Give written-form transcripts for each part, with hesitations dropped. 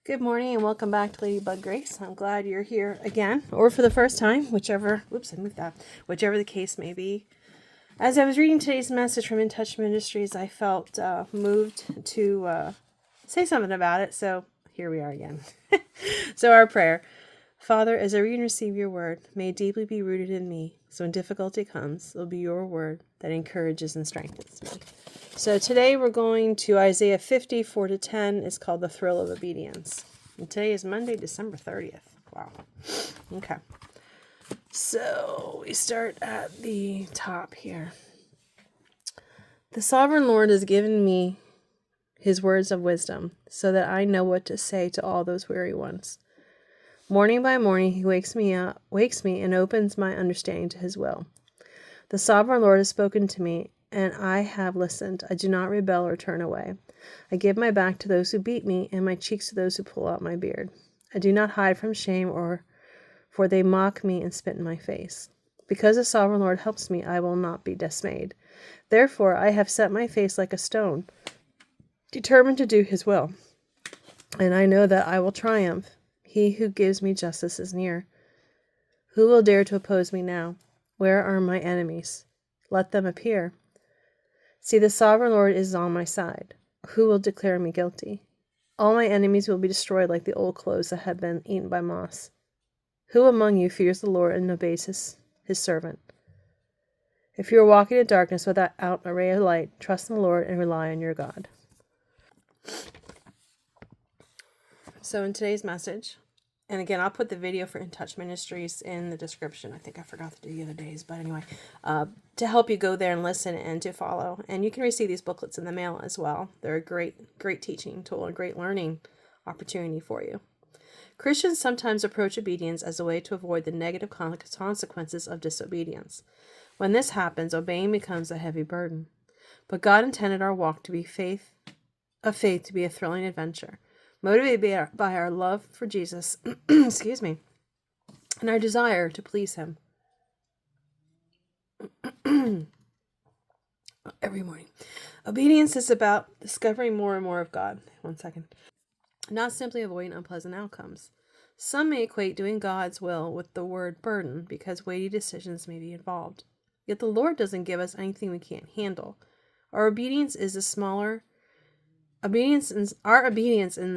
Good morning and welcome back to Ladybug Grace. I'm glad you're here again, or for the first time, whichever the case may be. As I was reading today's message from In Touch Ministries, I felt moved to say something about it, so here we are again. So our prayer. Father, as I read and receive your word, may it deeply be rooted in me, so when difficulty comes, it'll be your word that encourages and strengthens me. So today we're going to Isaiah 50, 4-10. It's called The Thrill of Obedience. And today is Monday, December 30th. Wow. Okay. So we start at the top here. The sovereign Lord has given me his words of wisdom, so that I know what to say to all those weary ones. Morning by morning he wakes me and opens my understanding to his will. The sovereign Lord has spoken to me, and I have listened. I do not rebel or turn away. I give my back to those who beat me, and my cheeks to those who pull out my beard. I do not hide from shame, for they mock me and spit in my face. Because the sovereign Lord helps me, I will not be dismayed. Therefore I have set my face like a stone, determined to do his will. And I know that I will triumph. He who gives me justice is near. Who will dare to oppose me now? Where are my enemies? Let them appear. See, the sovereign Lord is on my side. Who will declare me guilty? All my enemies will be destroyed like the old clothes that have been eaten by moths. Who among you fears the Lord and obeys his servant? If you are walking in darkness without a ray of light, trust in the Lord and rely on your God. So in today's message, and again, I'll put the video for In Touch Ministries in the description. I think I forgot to do the other days, but anyway, to help you go there and listen and to follow. And you can receive these booklets in the mail as well. They're a great teaching tool and great learning opportunity for you. Christians sometimes approach obedience as a way to avoid the negative consequences of disobedience. When this happens, obeying becomes a heavy burden. But God intended our walk to be faith to be a thrilling adventure, motivated by our love for Jesus, excuse me, and our desire to please him. Every morning. Obedience is about discovering more and more of God. One second. Not simply avoiding unpleasant outcomes. Some may equate doing God's will with the word burden because weighty decisions may be involved. Yet the Lord doesn't give us anything we can't handle. Our obedience in the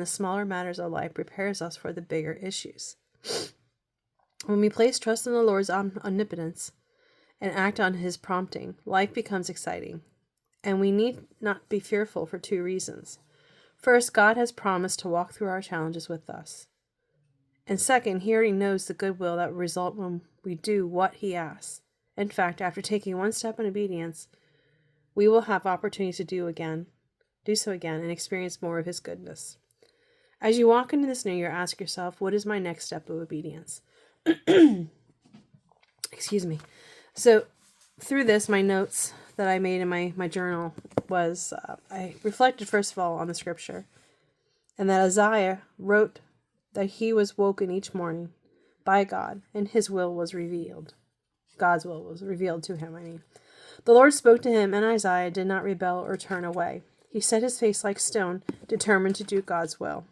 smaller matters of life prepares us for the bigger issues. When we place trust in the Lord's omnipotence and act on his prompting, life becomes exciting. And we need not be fearful for two reasons. First, God has promised to walk through our challenges with us. And second, he already knows the goodwill that will result when we do what he asks. In fact, after taking one step in obedience, we will have opportunities to do so again and experience more of his goodness. As you walk into this new year, ask yourself, what is my next step of obedience? Excuse me. So through this, my notes that I made in my journal was, I reflected first of all on the scripture, and that Isaiah wrote that he was woken each morning by God, and his will was revealed. God's will was revealed to him, The Lord spoke to him, and Isaiah did not rebel or turn away. He set his face like stone, determined to do God's will.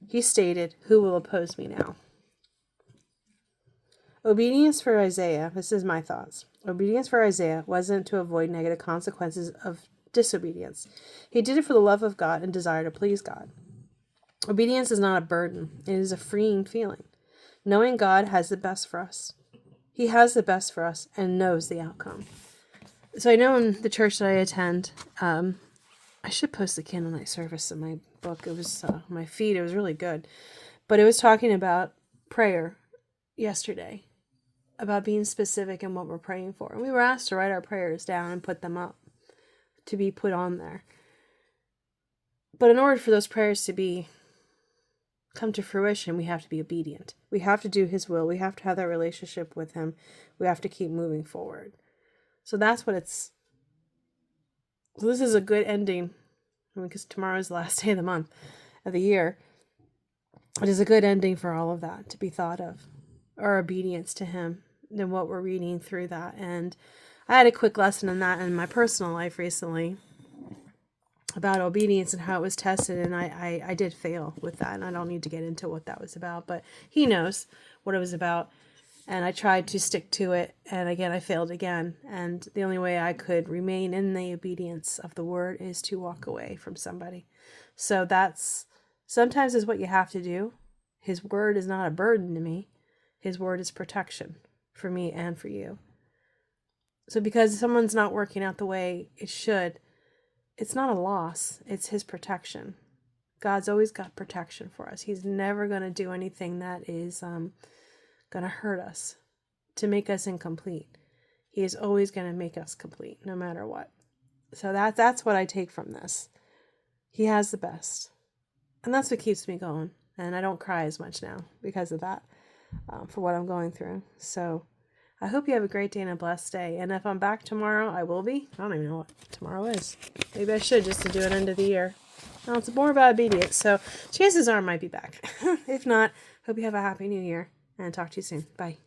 He stated, who will oppose me now? Obedience for Isaiah, this is my thoughts. Obedience for Isaiah wasn't to avoid negative consequences of disobedience. He did it for the love of God and desire to please God. Obedience is not a burden. It is a freeing feeling. Knowing God has the best for us. He has the best for us and knows the outcome. So I know in the church that I attend, I should post the candlelight service in my book. It was my feed. It was really good. But it was talking about prayer yesterday, about being specific in what we're praying for. And we were asked to write our prayers down and put them up, to be put on there. But in order for those prayers to come to fruition, we have to be obedient. We have to do his will. We have to have that relationship with him. We have to keep moving forward. So that's what it's... So this is a good ending, because tomorrow is the last day of the year. It is a good ending for all of that to be thought of. Our obedience to him and what we're reading through that. And I had a quick lesson in that in my personal life recently. about obedience and how it was tested, and I did fail with that, and I don't need to get into what that was about, but he knows what it was about, and I tried to stick to it, and again I failed again, and the only way I could remain in the obedience of the word is to walk away from somebody. So that's sometimes is what you have to do. His word is not a burden to me. His word is protection for me and for you. So because someone's not working out the way it should, it's not a loss. It's his protection. God's always got protection for us. He's never going to do anything that is going to hurt us, to make us incomplete. He is always going to make us complete, no matter what. So that's what I take from this. He has the best. And that's what keeps me going. And I don't cry as much now because of that, for what I'm going through. So I hope you have a great day and a blessed day. And if I'm back tomorrow, I will be. I don't even know what tomorrow is. Maybe I should, just to do an end of the year. Well, it's more about obedience, so chances are I might be back. If not, hope you have a happy new year, and talk to you soon. Bye.